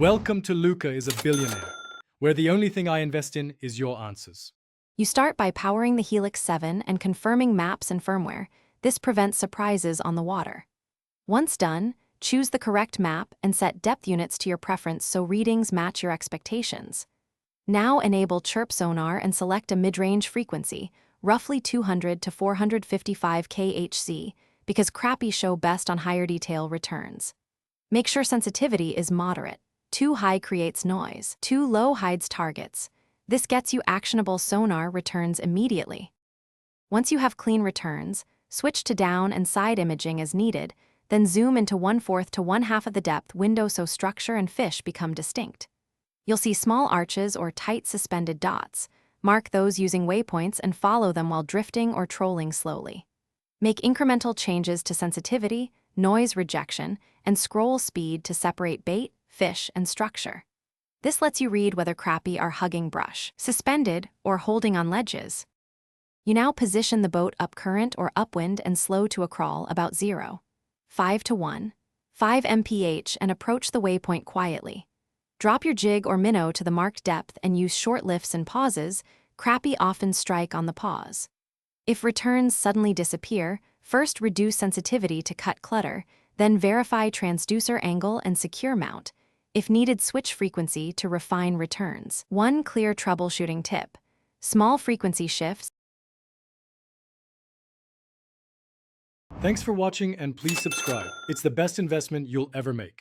Welcome to Luca is a Billionaire, where the only thing I invest in is your answers. You start by powering the Helix 7 and confirming maps and firmware. This prevents surprises on the water. Once done, choose the correct map and set depth units to your preference so readings match your expectations. Now enable chirp sonar and select a mid-range frequency, roughly 200 to 455 kHz, because Crappie show best on higher detail returns. Make sure sensitivity is moderate. Too high creates noise. Too low hides targets. This gets you actionable sonar returns immediately. Once you have clean returns, switch to down and side imaging as needed, then zoom into 1/4 to 1/2 of the depth window so structure and fish become distinct. You'll see small arches or tight suspended dots. Mark those using waypoints and follow them while drifting or trolling slowly. Make incremental changes to sensitivity, noise rejection, and scroll speed to separate bait, fish, and structure. This lets you read whether crappie are hugging brush, suspended, or holding on ledges. You now position the boat up current or upwind and slow to a crawl about 0.5 to 1.5 mph and approach the waypoint quietly. Drop your jig or minnow to the marked depth and use short lifts and pauses. Crappie often strike on the pause. If returns suddenly disappear, first reduce sensitivity to cut clutter, then verify transducer angle and secure mount. If needed, switch frequency to refine returns. One clear troubleshooting tip: small frequency shifts. Thanks for watching and please subscribe. It's the best investment you'll ever make.